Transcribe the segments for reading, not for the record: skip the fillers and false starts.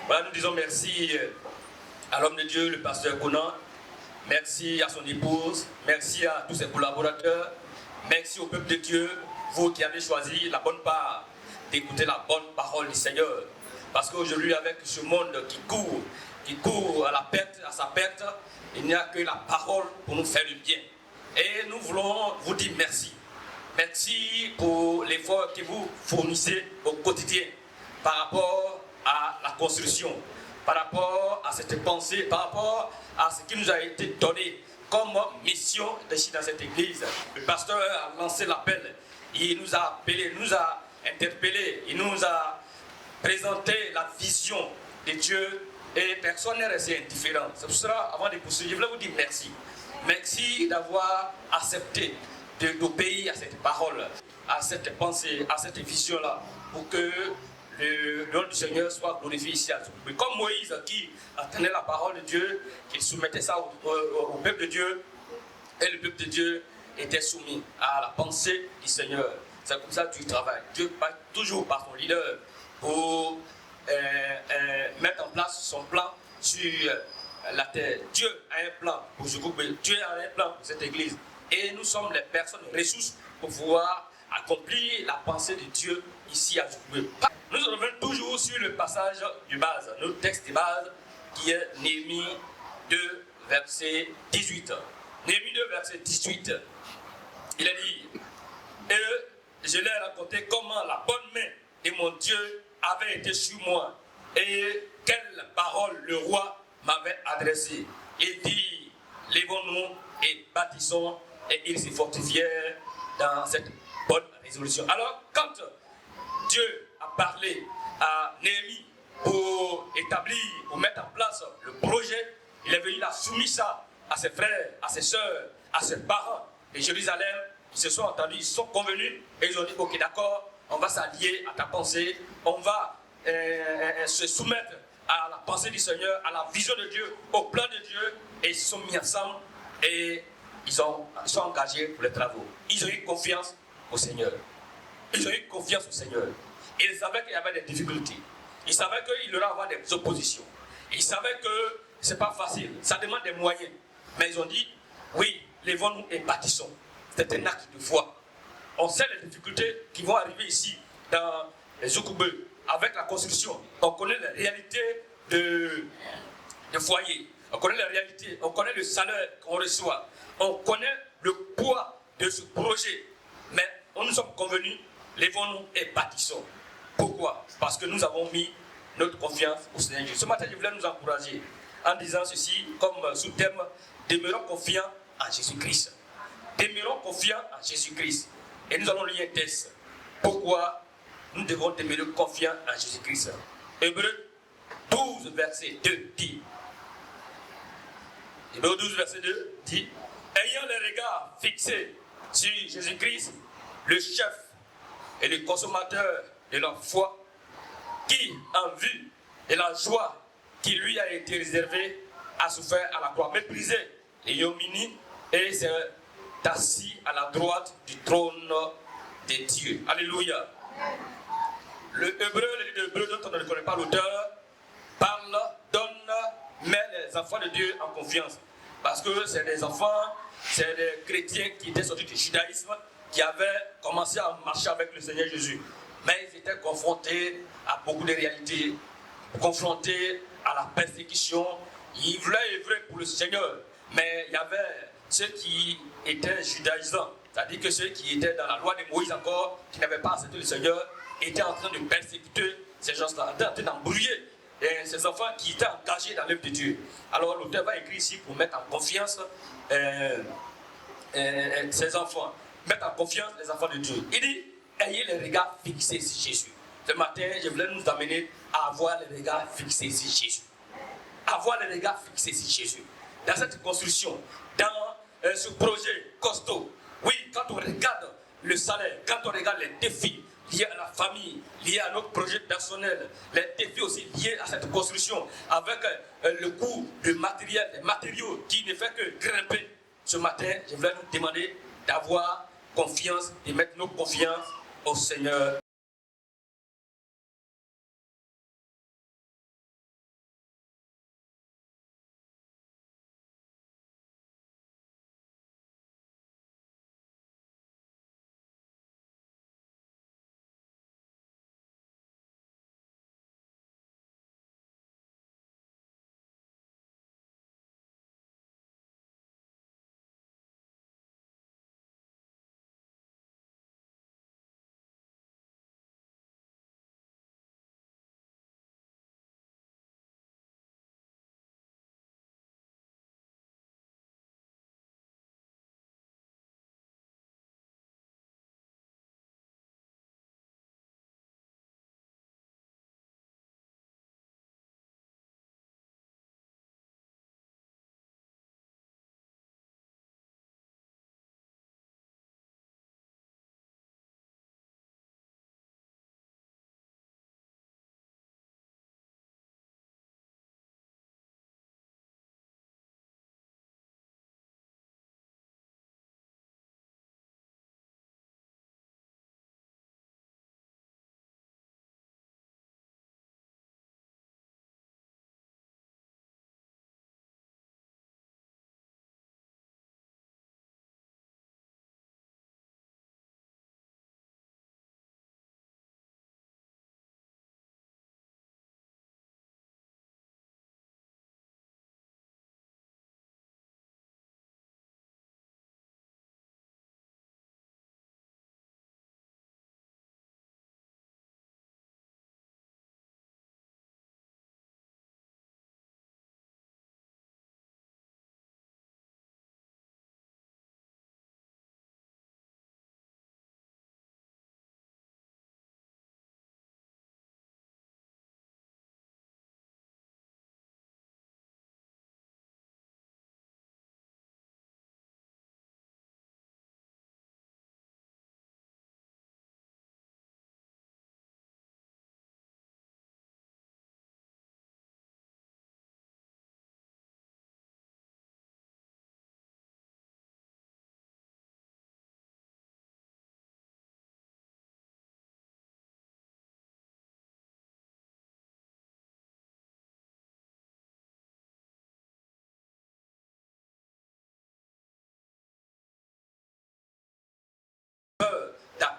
Voilà, nous disons merci à l'homme de Dieu, le pasteur Conan. Merci à son épouse. Merci à tous ses collaborateurs. Merci au peuple de Dieu, vous qui avez choisi la bonne part d'écouter la bonne parole du Seigneur. Parce qu'aujourd'hui, avec ce monde qui court à la perte, à sa perte, il n'y a que la parole pour nous faire du bien. Et nous voulons vous dire merci. Merci pour l'effort que vous fournissez au quotidien par rapport à la construction, par rapport à cette pensée, par rapport à ce qui nous a été donné comme mission ici dans cette église. Le pasteur a lancé l'appel, il nous a appelés, il nous a interpellés, il nous a présenté la vision de Dieu et personne n'est resté indifférent. C'est pour cela, avant de poursuivre, je voulais vous dire merci. Merci d'avoir accepté d'obéir à cette parole, à cette pensée, à cette vision-là, pour que le nom du Seigneur soit glorifié ici à tout. Comme Moïse qui attendait la parole de Dieu, qu'il soumettait ça au peuple de Dieu, et le peuple de Dieu était soumis à la pensée du Seigneur. C'est comme ça que Dieu travaille. Dieu passe toujours par son leader pour mettre en place son plan sur la terre. Dieu a un plan pour ce groupe, Dieu a un plan pour cette église. Et nous sommes les personnes ressources pour pouvoir accomplir la pensée de Dieu ici à Djoukoué. Nous revenons toujours sur le passage de base, notre texte de base qui est Néhémie 2, verset 18. Néhémie 2, verset 18. Il a dit, et je leur ai raconté comment la bonne main de mon Dieu avait été sur moi et quelle parole le roi m'avait adressée. Il dit, lèvons-nous et bâtissons, et ils se fortifièrent dans cette bonne résolution. Alors, quand Dieu a parlé à Néhémie pour établir, pour mettre en place le projet, il est venu, il a soumis ça à ses frères, à ses soeurs, à ses parents de Jérusalem. Ils se sont entendus, ils se sont convenus et ils ont dit, ok, d'accord, on va s'allier à ta pensée, on va se soumettre à la pensée du Seigneur, à la vision de Dieu, au plan de Dieu, et ils se sont mis ensemble et ils sont engagés pour les travaux. Ils ont eu confiance au Seigneur. Ils ont eu confiance au Seigneur. Ils savaient qu'il y avait des difficultés. Ils savaient qu'il y aurait avoir des oppositions. Ils savaient que ce n'est pas facile. Ça demande des moyens. Mais ils ont dit, oui, lèvons-nous et bâtissons. C'est un acte de foi. On sait les difficultés qui vont arriver ici, dans les Djoukoué, avec la construction. On connaît les réalités de foyer. On connaît les réalités. On connaît le salaire qu'on reçoit. On connaît le poids de ce projet. Mais nous sommes convenus, lèvons-nous et bâtissons. Pourquoi? Parce que nous avons mis notre confiance au Seigneur Dieu. Ce matin, je voulais nous encourager en disant ceci comme sous-thème, demeurons confiants en Jésus-Christ. Demeurons confiants en Jésus-Christ. Et nous allons lire un texte. Pourquoi nous devons demeurer confiants en Jésus-Christ? Hébreux 12, verset 2 dit. Hébreux 12, verset 2 dit, ayant les regards fixés sur Jésus-Christ, le chef et le consommateur de leur foi, qui, en vue de la joie qui lui a été réservée, a souffert à la croix, méprisé et ignominie, et s'est assis à la droite du trône de Dieu. Alléluia. Le Hébreu dont on ne connaît pas l'auteur, parle, donne, met les enfants de Dieu en confiance. Parce que c'est des enfants, c'est des chrétiens qui étaient sortis du judaïsme, qui avaient commencé à marcher avec le Seigneur Jésus. Mais ils étaient confrontés à beaucoup de réalités, confrontés à la persécution. Ils voulaient œuvrer pour le Seigneur, mais il y avait ceux qui étaient judaïsants, c'est-à-dire que ceux qui étaient dans la loi de Moïse encore, qui n'avaient pas accepté le Seigneur, étaient en train de persécuter ces gens-là, étaient en train d'embrouiller ces enfants qui étaient engagés dans l'œuvre de Dieu. Alors l'auteur va écrire ici pour mettre en confiance ces enfants, mettre en confiance les enfants de Dieu. Il dit, ayez les regards fixés sur Jésus. Ce matin, je voulais nous amener à avoir les regards fixés sur Jésus. Avoir les regards fixés sur Jésus. Dans cette construction, dans ce projet costaud. Oui, quand on regarde le salaire, quand on regarde les défis liés à la famille, liés à notre projet personnel, les défis aussi liés à cette construction, avec le coût du matériel, des matériaux qui ne fait que grimper. Ce matin, je voulais nous demander d'avoir confiance, de mettre nos confiances au Seigneur.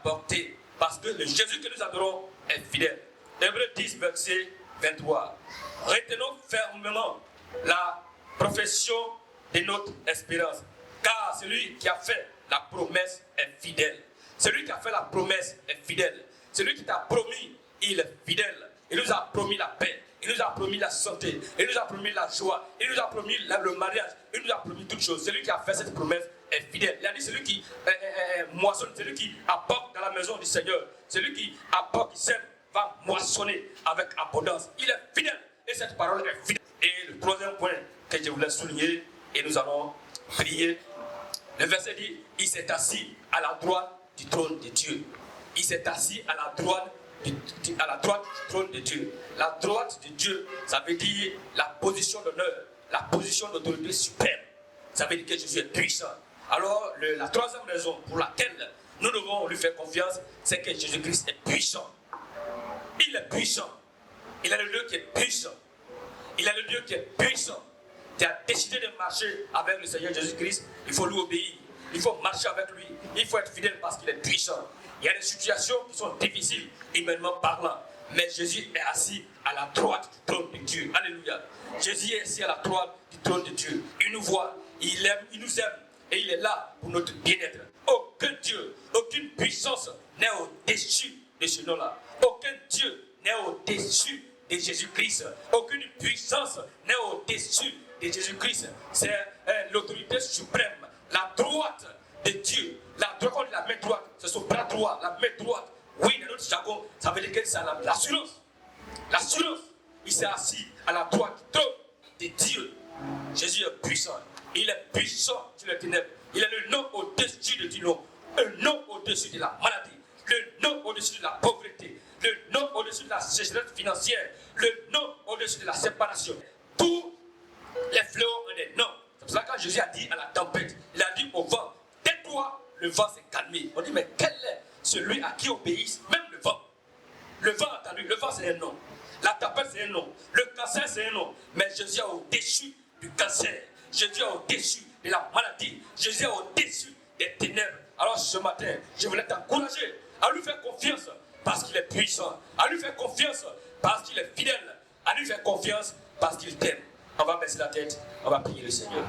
portée. Parce que le Jésus que nous adorons est fidèle. Hébreux 10, verset 23. Retenons fermement la profession de notre espérance. Car celui qui a fait la promesse est fidèle. Celui qui a fait la promesse est fidèle. Celui qui t'a promis, il est fidèle. Il nous a promis la paix. Il nous a promis la santé. Il nous a promis la joie. Il nous a promis le mariage. Il nous a promis toutes choses. Celui qui a fait cette promesse est fidèle. Il a dit celui qui moissonne, celui qui apporte dans la maison du Seigneur, celui qui apporte, qui sème, va moissonner avec abondance. Il est fidèle. Et cette parole est fidèle. Et le troisième point que je voulais souligner, et nous allons prier. Le verset dit, il s'est assis à la droite du trône de Dieu. Il s'est assis à la droite du trône de Dieu. La droite de Dieu, ça veut dire la position d'honneur, la position d'autorité suprême. Ça veut dire que Jésus est puissant. Alors, la troisième raison pour laquelle nous devons lui faire confiance, c'est que Jésus-Christ est puissant. Il est puissant. Il est le Dieu qui est puissant. Il est le Dieu qui est puissant. Tu as décidé de marcher avec le Seigneur Jésus-Christ, il faut lui obéir. Il faut marcher avec lui. Il faut être fidèle parce qu'il est puissant. Il y a des situations qui sont difficiles, humainement parlant. Mais Jésus est assis à la droite du trône de Dieu. Alléluia. Jésus est assis à la droite du trône de Dieu. Il nous voit, il aime, il nous aime. Et il est là pour notre bien-être. Aucun Dieu, aucune puissance n'est au-dessus de ce nom-là. Aucun Dieu n'est au-dessus de Jésus-Christ. Aucune puissance n'est au-dessus de Jésus-Christ. C'est l'autorité suprême. La droite de Dieu. La droite, on dit la main droite. C'est son bras droit, la main droite. Oui, dans notre jargon, ça veut dire que c'est l'assurance. L'assurance. Il s'est assis à la droite du trône de Dieu. Jésus est puissant. Il est puissant sur les ténèbres. Il a le nom au-dessus de tout nom. Un nom au-dessus de la maladie. Le nom au-dessus de la pauvreté. Le nom au-dessus de la sécheresse financière. Le nom au-dessus de la séparation. Tous les fléaux ont des noms. C'est pour ça que quand Jésus a dit à la tempête, il a dit au vent, tais-toi, le vent s'est calmé. On dit, mais quel est celui à qui obéissent même le vent? Le vent a entendu, le vent c'est un nom. La tempête c'est un nom. Le cancer c'est un nom. Mais Jésus est au-dessus du cancer. Jésus est au-dessus de la maladie. Jésus est au-dessus des ténèbres. Alors ce matin, je voulais t'encourager à lui faire confiance parce qu'il est puissant. À lui faire confiance parce qu'il est fidèle. À lui faire confiance parce qu'il t'aime. On va baisser la tête, on va prier le Seigneur.